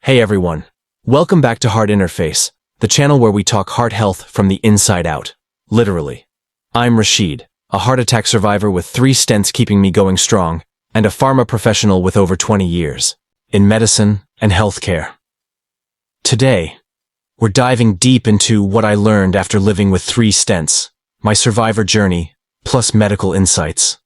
Hey everyone, welcome back to Heart Interface, the channel where we talk heart health from the inside out. Literally. I'm Rashid, a heart attack survivor with 3 stents keeping me going strong, and a pharma professional with over 20 years in medicine and healthcare. Today, we're diving deep into what I learned after living with 3 stents, my survivor journey, plus medical insights.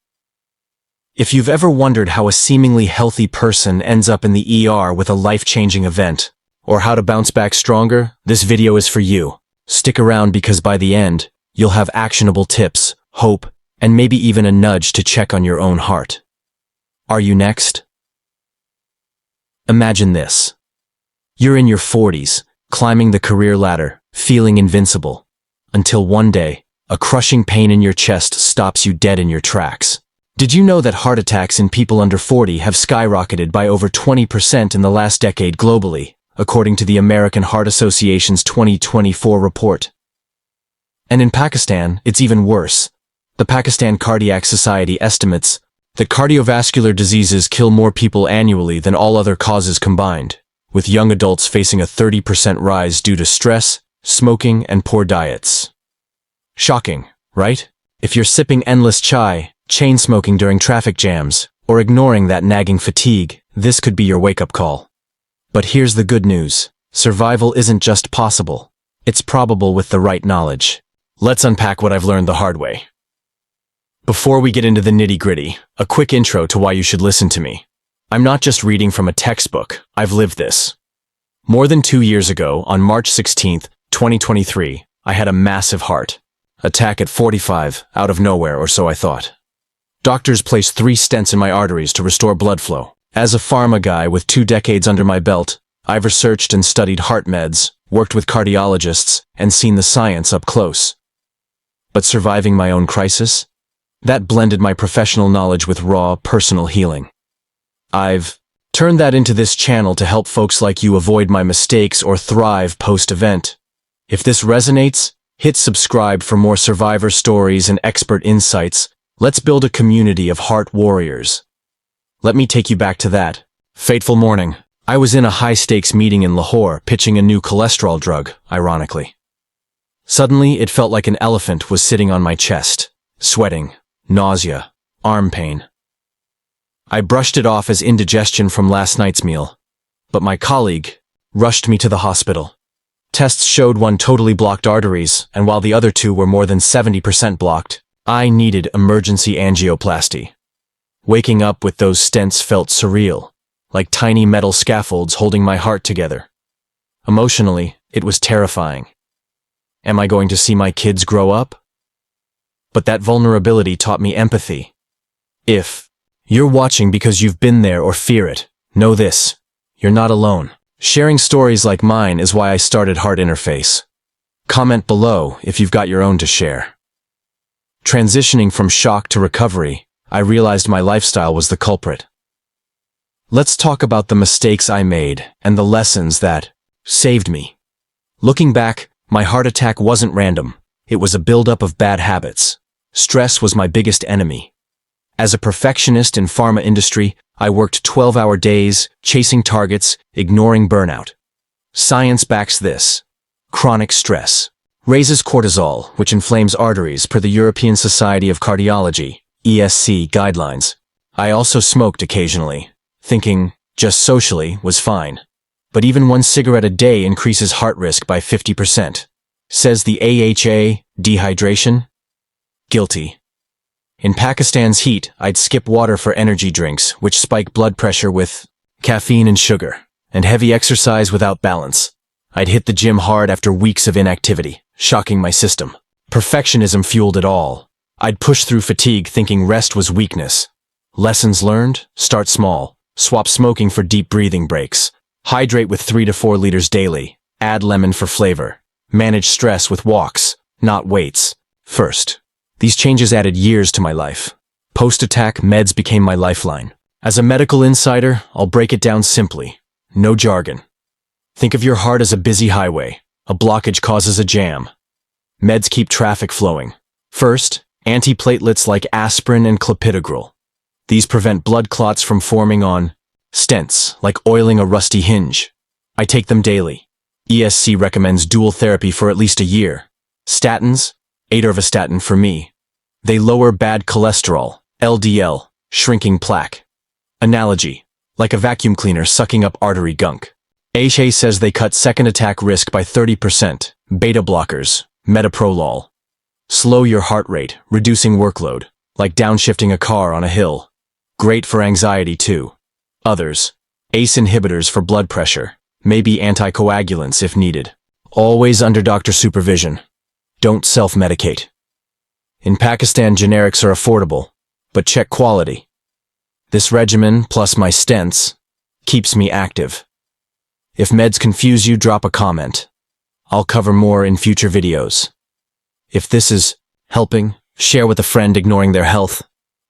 If you've ever wondered how a seemingly healthy person ends up in the ER with a life-changing event, or how to bounce back stronger, this video is for you. Stick around because by the end, you'll have actionable tips, hope, and maybe even a nudge to check on your own heart. Are you next? Imagine this. You're in your 40s, climbing the career ladder, feeling invincible, until one day, a crushing pain in your chest stops you dead in your tracks. Did you know that heart attacks in people under 40 have skyrocketed by over 20% in the last decade globally, according to the American Heart Association's 2024 report? And in Pakistan, it's even worse. The Pakistan Cardiac Society estimates that cardiovascular diseases kill more people annually than all other causes combined, with young adults facing a 30% rise due to stress, smoking, and poor diets. Shocking, right? If you're sipping endless chai, chain smoking during traffic jams, or ignoring that nagging fatigue, this could be your wake-up call. But here's the good news. Survival isn't just possible. It's probable with the right knowledge. Let's unpack what I've learned the hard way. Before we get into the nitty-gritty, a quick intro to why you should listen to me. I'm not just reading from a textbook, I've lived this. More than 2 years ago, on March 16th, 2023, I had a massive heart attack at 45, out of nowhere, or so I thought. Doctors placed 3 stents in my arteries to restore blood flow. As a pharma guy with 2 decades under my belt, I've researched and studied heart meds, worked with cardiologists, and seen the science up close. But surviving my own crisis? That blended my professional knowledge with raw, personal healing. I've turned that into this channel to help folks like you avoid my mistakes or thrive post-event. If this resonates, hit subscribe for more survivor stories and expert insights. Let's build a community of heart warriors. Let me take you back to that fateful morning. I was in a high-stakes meeting in Lahore pitching a new cholesterol drug, ironically. Suddenly, it felt like an elephant was sitting on my chest. Sweating, nausea, arm pain. I brushed it off as indigestion from last night's meal, but my colleague rushed me to the hospital. Tests showed 1 totally blocked arteries, and while the other 2 were more than 70% blocked, I needed emergency angioplasty. Waking up with those stents felt surreal, like tiny metal scaffolds holding my heart together. Emotionally, it was terrifying. Am I going to see my kids grow up? But that vulnerability taught me empathy. If you're watching because you've been there or fear it, know this: you're not alone. Sharing stories like mine is why I started Heart Interface. Comment below if you've got your own to share. Transitioning from shock to recovery, I realized my lifestyle was the culprit. Let's talk about the mistakes I made and the lessons that saved me. Looking back, my heart attack wasn't random. It was a buildup of bad habits. Stress was my biggest enemy. As a perfectionist in pharma industry, I worked 12-hour days, chasing targets, ignoring burnout. Science backs this. Chronic stress raises cortisol, which inflames arteries per the European Society of Cardiology, ESC, guidelines. I also smoked occasionally, thinking just socially was fine. But even 1 cigarette a day increases heart risk by 50%. Says the AHA, dehydration? Guilty. In Pakistan's heat, I'd skip water for energy drinks, which spike blood pressure with caffeine and sugar, and heavy exercise without balance. I'd hit the gym hard after weeks of inactivity, shocking my system. Perfectionism fueled it all. I'd push through fatigue thinking rest was weakness. Lessons learned: start small, swap smoking for deep breathing breaks, hydrate with 3 to 4 liters daily, add lemon for flavor, manage stress with walks, not weights. First, these changes added years to my life. Post-attack, meds became my lifeline. As a medical insider, I'll break it down simply. No jargon. Think of your heart as a busy highway. A blockage causes a jam. Meds keep traffic flowing. First, antiplatelets like aspirin and clopidogrel. These prevent blood clots from forming on stents, like oiling a rusty hinge. I take them daily. ESC recommends dual therapy for at least a year. Statins, atorvastatin for me. They lower bad cholesterol, LDL, shrinking plaque. Analogy, like a vacuum cleaner sucking up artery gunk. AHA says they cut second attack risk by 30%. Beta blockers, metoprolol. Slow your heart rate, reducing workload, like downshifting a car on a hill. Great for anxiety too. Others, ACE inhibitors for blood pressure, maybe anticoagulants if needed. Always under doctor supervision. Don't self-medicate. In Pakistan, generics are affordable, but check quality. This regimen, plus my stents, keeps me active. If meds confuse you, drop a comment. I'll cover more in future videos. If this is helping, share with a friend ignoring their health.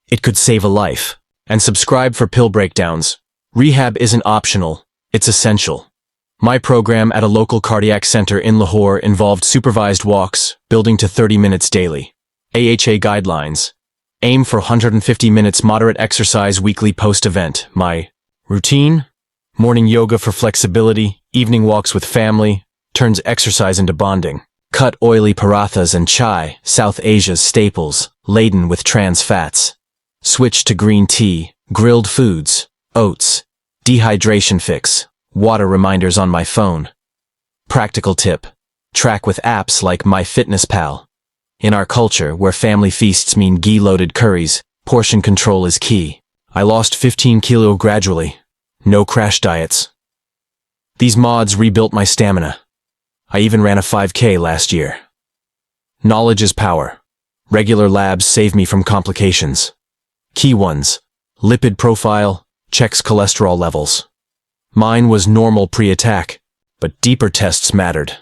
It could save a life. And subscribe for pill breakdowns. Rehab isn't optional, it's essential. My program at a local cardiac center in Lahore involved supervised walks, building to 30 minutes daily. AHA guidelines. Aim for 150 minutes moderate exercise weekly post-event. My routine? Morning yoga for flexibility, evening walks with family, turns exercise into bonding. Cut oily parathas and chai, South Asia's staples, laden with trans fats. Switch to green tea, grilled foods, oats, dehydration fix, water reminders on my phone. Practical tip. Track with apps like MyFitnessPal. In our culture, where family feasts mean ghee-loaded curries, portion control is key. I lost 15 kilo gradually. No crash diets. These mods rebuilt my stamina. I even ran a 5K last year. Knowledge is power. Regular labs save me from complications. Key ones. Lipid profile, checks cholesterol levels. Mine was normal pre-attack, but deeper tests mattered.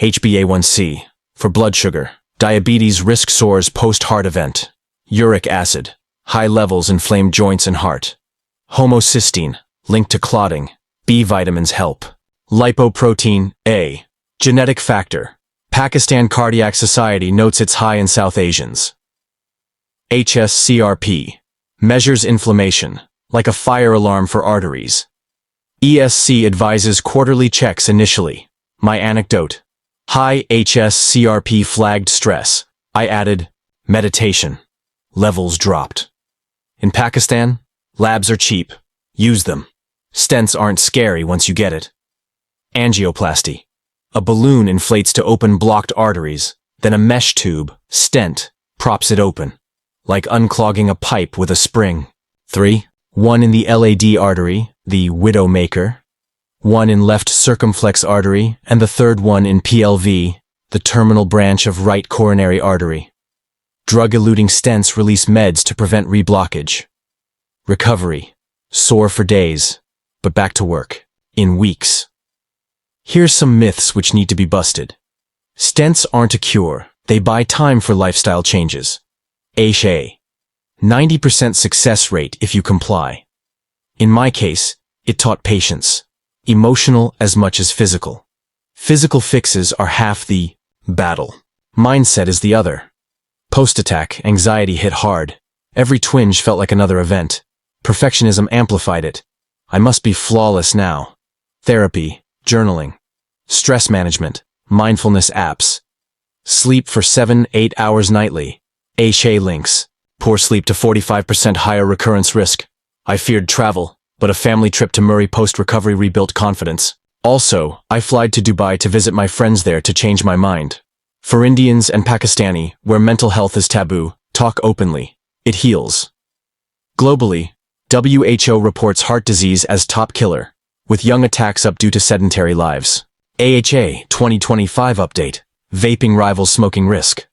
HbA1c, for blood sugar. Diabetes risk soars post-heart event. Uric acid, high levels inflame joints and heart. Homocysteine, linked to clotting. B vitamins help. Lipoprotein A, genetic factor. Pakistan Cardiac Society notes it's high in South Asians. HSCRP, measures inflammation, like a fire alarm for arteries. ESC advises quarterly checks initially. My anecdote. High HSCRP flagged stress. I added meditation. Levels dropped. In Pakistan, labs are cheap. Use them. Stents aren't scary once you get it. Angioplasty. A balloon inflates to open blocked arteries, then a mesh tube, stent, props it open. Like unclogging a pipe with a spring. 3. One in the LAD artery, the Widowmaker. One in left circumflex artery, and the third one in PLV, the terminal branch of right coronary artery. Drug-eluting stents release meds to prevent reblockage. Recovery. Sore for days, but back to work. In weeks. Here's some myths which need to be busted. Stents aren't a cure. They buy time for lifestyle changes. AHA. 90% success rate if you comply. In my case, it taught patience. Emotional as much as physical. Physical fixes are half the battle. Mindset is the other. Post-attack, anxiety hit hard. Every twinge felt like another event. Perfectionism amplified it. I must be flawless now. Therapy, journaling, stress management, mindfulness apps. Sleep for 7-8 hours nightly. AHA links. Poor sleep to 45% higher recurrence risk. I feared travel, but a family trip to Murray post-recovery rebuilt confidence. Also, I flied to Dubai to visit my friends there to change my mind. For Indians and Pakistani, where mental health is taboo, talk openly. It heals. Globally, WHO reports heart disease as top killer, with young attacks up due to sedentary lives. AHA 2025 update. Vaping rivals smoking risk.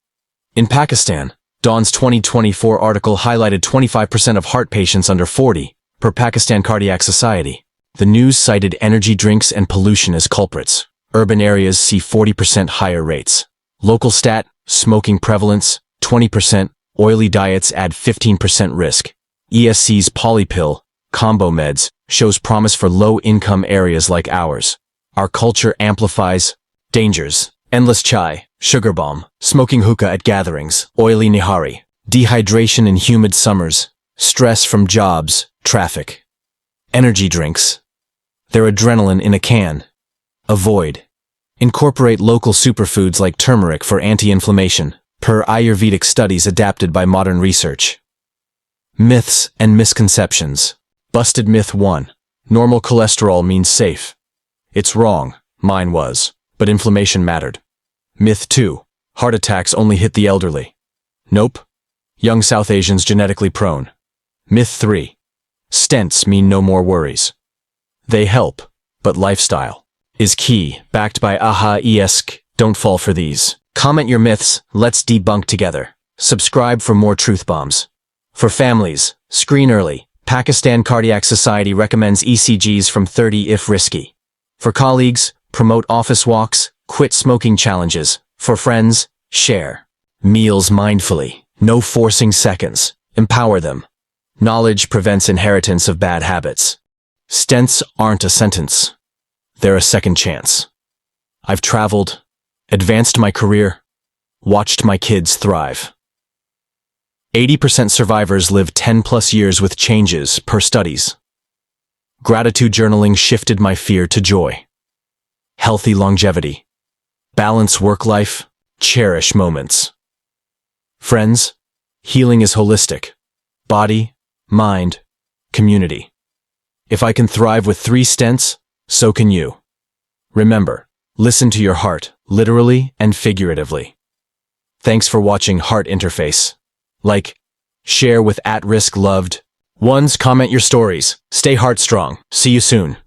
In Pakistan, Dawn's 2024 article highlighted 25% of heart patients under 40, per Pakistan Cardiac Society. The news cited energy drinks and pollution as culprits. Urban areas see 40% higher rates. Local stat, smoking prevalence, 20%, oily diets add 15% risk. ESC's polypill, combo meds, shows promise for low-income areas like ours. Our culture amplifies dangers. Endless chai, sugar bomb, smoking hookah at gatherings, oily nihari, dehydration in humid summers, stress from jobs, traffic. Energy drinks. They're adrenaline in a can. Avoid. Incorporate local superfoods like turmeric for anti-inflammation, per Ayurvedic studies adapted by modern research. Myths and misconceptions. Busted myth 1. Normal cholesterol means safe. It's wrong, mine was, but inflammation mattered. Myth 2. Heart attacks only hit the elderly. Nope. Young South Asians genetically prone. Myth 3. Stents mean no more worries. They help, but lifestyle is key, backed by AHA-esque. Don't fall for these. Comment your myths, let's debunk together. Subscribe for more truth bombs. For families, screen early. Pakistan Cardiac Society recommends ECGs from 30 if risky. For colleagues, promote office walks, quit smoking challenges. For friends, share. Meals mindfully. No forcing seconds. Empower them. Knowledge prevents inheritance of bad habits. Stents aren't a sentence. They're a second chance. I've traveled, advanced my career, watched my kids thrive. 80% survivors live 10+ years with changes, per studies. Gratitude journaling shifted my fear to joy. Healthy longevity. Balance work-life, cherish moments. Friends, healing is holistic. Body, mind, community. If I can thrive with 3 stents, so can you. Remember, listen to your heart, literally and figuratively. Thanks for watching Heart Interface. Like, share with at-risk loved ones, comment your stories. Stay heart strong. See you soon.